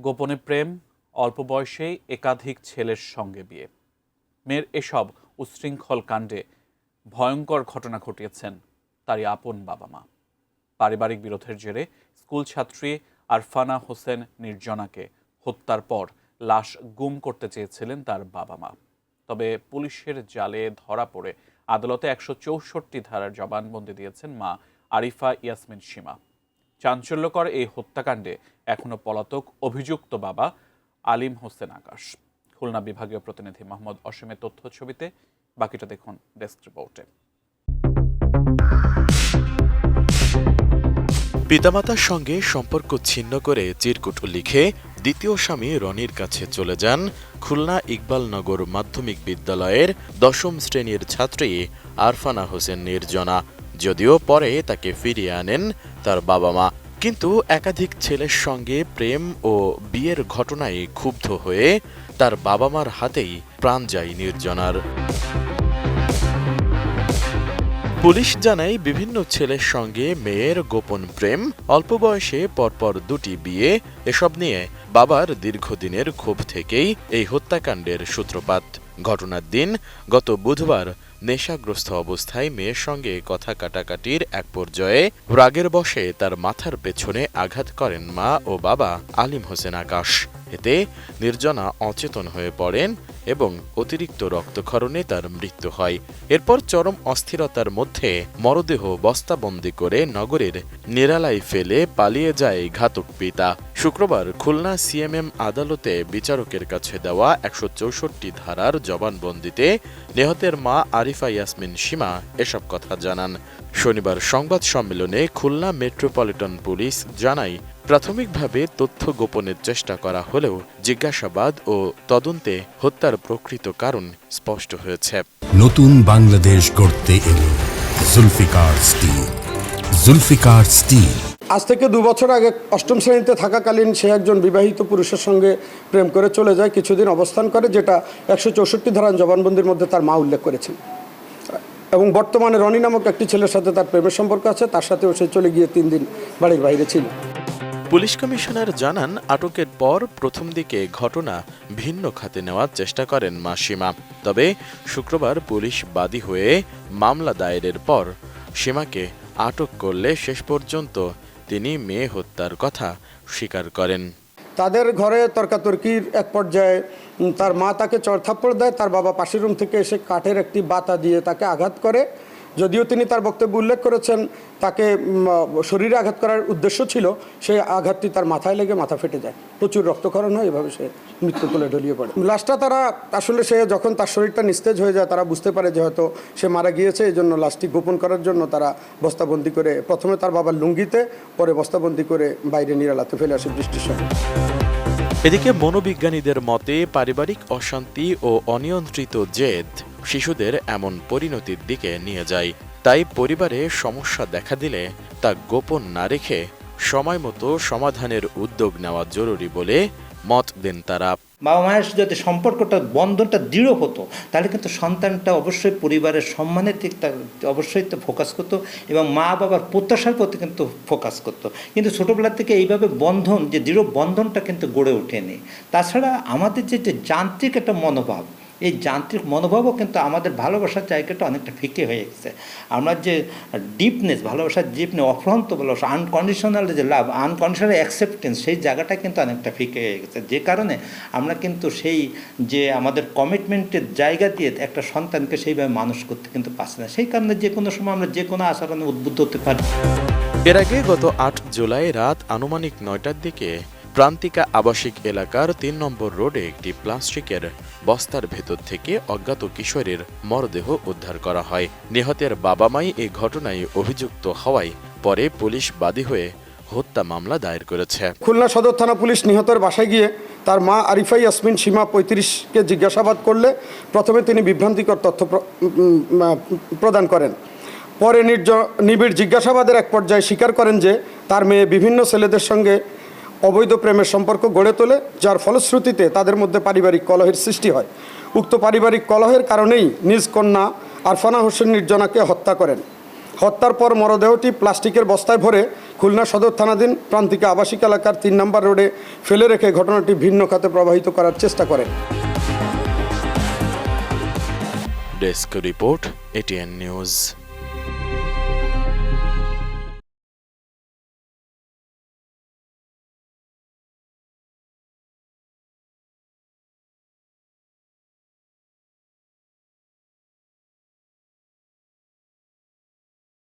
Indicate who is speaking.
Speaker 1: গোপনে প্রেম, অল্প বয়সেই একাধিক ছেলের সঙ্গে বিয়ে। মেয়ের এসব উচ্ছৃঙ্খল কাণ্ডে ভয়ঙ্কর ঘটনা ঘটিয়েছেন তারই আপন বাবা মা। পারিবারিক বিরোধের জেরে স্কুল ছাত্রী আরফানা হোসেন নির্জনাকে হত্যার পর লাশ গুম করতে চেয়েছিলেন তার বাবা মা। তবে পুলিশের জালে ধরা পড়ে আদালতে ১৬৪ ধারার জবানবন্দি দিয়েছেন মা আরিফা ইয়াসমিন সীমা। চাঞ্চল্যকর এই হত্যাকাণ্ডে এখনো পলাতক অভিযুক্ত বাবা আলিম হোসেন আকাশ। খুলনা বিভাগীয় প্রতিনিধি মোহাম্মদ অসীমের তথ্য ছবিতে, বাকিটা দেখুন ডেস্ক রিপোর্টে।
Speaker 2: পিতামাতার সঙ্গে সম্পর্ক ছিন্ন করে চিরকুট লিখে দ্বিতীয় স্বামী রনির কাছে চলে যান খুলনা ইকবালনগর মাধ্যমিক বিদ্যালয়ের ১০ম শ্রেণীর ছাত্রী আরফানা হোসেন নির্জনা। যদিও পরে তাকে ফিরিয়ে আনেন তার বাবা মা, কিন্তু একাধিক ছেলের সঙ্গে প্রেম ও বিয়ের ঘটনায় ক্ষুব্ধ হয়ে তার বাবা মার হাতেই প্রাণ যায় নির্জনার। পুলিশ জানায়, বিভিন্ন ছেলের সঙ্গে মেয়ের গোপন প্রেম, অল্প বয়সে পরপর দুটি বিয়ে, এসব নিয়ে বাবার দীর্ঘদিনের ক্ষোভ থেকেই এই হত্যাকাণ্ডের সূত্রপাত। ঘটনার দিন গত বুধবার নেশাগ্রস্ত অবস্থায় মেয়ের সঙ্গে কথা কাটাকাটির এক পর্যায়ে রাগের বশে তার মাথার পেছনে আঘাত করেন মা ও বাবা আলিম হোসেন আকাশ। এতে নির্জনা অচেতন হয়ে পড়েন এবং অতিরিক্ত রক্তক্ষরণে তার মৃত্যু হয়। এরপর চরম অস্থিরতার মধ্যে মরদেহ বস্তাবন্দি করে নগরের নিরালায় ফেলে পালিয়ে যায় ঘাতক পিতা। শুক্রবার খুলনা সিএমএম আদালতে বিচারকের কাছে দেওয়া ১৬৪ ধারার জবানবন্দিতে নিহতের মা আরিফা ইয়াসমিন সীমা এসব কথা জানান। শনিবার সংবাদ সম্মেলনে খুলনা মেট্রোপলিটন পুলিশ জানায়, প্রাথমিকভাবে তথ্য গোপনের চেষ্টা করা হলেও জিজ্ঞাসাবাদ ও তদন্তে হত্যার প্রকৃত কারণ স্পষ্ট হয়েছে।
Speaker 3: নতুন বাংলাদেশ গড়তে এলো জুলফিকার স্টিল। জুলফিকার স্টিল
Speaker 4: আজ থেকে ২ বছর আগে ৮ম শ্রেণীতে থাকাকালীন সে একজন বিবাহিত পুরুষের সঙ্গে প্রেম করে চলে যায়, কিছুদিন অবস্থান করে, যেটা ১৬৪ ধারার জবানবন্দির মধ্যে তার মা উল্লেখ করেছেন। এবং বর্তমানে রনি নামক একটি ছেলের সাথে তার প্রেমের সম্পর্ক আছে, তার সাথেও সে চলে গিয়ে ৩ দিন বাড়ির বাইরে ছিল।
Speaker 2: পুলিশ কমিশনার জানান, আটকের পর প্রথম দিকে ঘটনা ভিন্ন খাতে নেওয়ার চেষ্টা করেন মা সীমা। তবে শুক্রবার পুলিশ বাদী হয়ে মামলা দায়েরের পর সীমাকে আটক করলে শেষ পর্যন্ত তিনি মেয়ে হত্যার কথা স্বীকার করেন।
Speaker 4: তাদের ঘরে তর্কাতর্কির এক পর্যায়ে তার মা তাকে চড়থাপ্পড় দেয়, তার বাবা পাশের রুম থেকে এসে কাঠের একটি বাতা দিয়ে তাকে আঘাত করে। যদিও তিনি তার বক্তব্যে উল্লেখ করেছেন তাকে শরীরে আঘাত করার উদ্দেশ্য ছিল, সেই আঘাতটি তার মাথায় লেগে মাথা ফেটে যায়, প্রচুর রক্তক্ষরণ হয়, এভাবে সে মৃত্যু কোলে ঢলিয়ে পড়ে। লাশটা তারা আসলে সে যখন তার শরীরটা নিস্তেজ হয়ে যায়, তারা বুঝতে পারে যে হয়তো সে মারা গিয়েছে। এই জন্য লাশটি গোপন করার জন্য তারা বস্তাবন্দি করে, প্রথমে তার বাবার লুঙ্গিতে, পরে বস্তাবন্দি করে বাইরে নিরালাতে ফেলে আসে বৃষ্টির সময়।
Speaker 2: এদিকে মনোবিজ্ঞানীদের মতে পারিবারিক অশান্তি ও অনিয়ন্ত্রিত জেদ শিশুদের এমন পরিণতির দিকে নিয়ে যায়। তাই পরিবারে সমস্যা দেখা দিলে তা গোপন না রেখে সময়মতো সমাধানের উদ্যোগ নেওয়া জরুরি বলে মত দেন তারা।
Speaker 5: বাবা মায়ের যদি সম্পর্কটা, বন্ধনটা দৃঢ় হতো, তাহলে কিন্তু সন্তানটা অবশ্যই পরিবারের সম্মানের দিকটা অবশ্যই তো ফোকাস করতো এবং মা বাবার প্রত্যাশার প্রতি কিন্তু ফোকাস করতো। কিন্তু ছোটোবেলা থেকে এইভাবে বন্ধন, যে দৃঢ় বন্ধনটা কিন্তু গড়ে ওঠেনি। তাছাড়া আমাদের যে যান্ত্রিক একটা মনোভাব, এই যান্ত্রিক মনোভাবও কিন্তু আমাদের ভালোবাসার জায়গাটা অনেকটা ফিকে হয়ে গেছে। আমরা যে ডিপনেস, ভালোবাসার ডিপনেস, অফ্রান্ত ভালোবাসা, আনকন্ডিশনাল যে লাভ, আনকন্ডিশনাল অ্যাকসেপ্টেন্স, সেই জায়গাটা কিন্তু অনেকটা ফিকে হয়ে গেছে। যে কারণে আমরা কিন্তু সেই যে আমাদের কমিটমেন্টের জায়গা দিয়ে একটা সন্তানকে সেইভাবে মানুষ করতে কিন্তু পারছি না। সেই কারণে যে কোনো সময় আমরা যে কোনো আচরণে উদ্বুদ্ধ হতে পারি।
Speaker 2: এর আগে গত ৮ জুলাই রাত আনুমানিক ৯টার দিকে প্রান্তিকা আবাসিক এলাকার ৩ নম্বর রোডে একটি প্লাস্টিকের বস্তার ভেতর থেকে অজ্ঞাত কিশোরের মরদেহ উদ্ধার করা হয়। নিহতের বাবা মাই এই ঘটনায় অভিযুক্ত হওয়ায় পরে পুলিশ বাদী হয়ে হত্যা মামলা দায়ের করেছে।
Speaker 4: খুলনা সদর থানা পুলিশ নিহতের বাসায় গিয়ে তার মা আরিফা ইয়াসমিন সীমা ৩৫কে জিজ্ঞাসাবাদ করলে প্রথমে তিনি বিভ্রান্তিকর তথ্য প্রদান করেন। পরে নিবিড় জিজ্ঞাসাবাদের এক পর্যায়ে স্বীকার করেন যে তার মেয়ে বিভিন্ন ছেলেদের সঙ্গে অবৈধ প্রেমের সম্পর্ক গড়ে তোলে, যার ফলশ্রুতিতে তাদের মধ্যে পারিবারিক কলহের সৃষ্টি হয়। উক্ত পারিবারিক কলহের কারণেই নিজ কন্যা আরফানা হোসেন নির্জনাকে হত্যা করেন। হত্যার পর মরদেহটি প্লাস্টিকের বস্তায় ভরে খুলনা সদর থানাধীন প্রান্তিক আবাসিক এলাকার 3 নম্বর রোডে ফেলে রেখে ঘটনাটি ভিন্ন খাতে প্রবাহিত করার চেষ্টা করেন।
Speaker 2: Desk report, ATN news.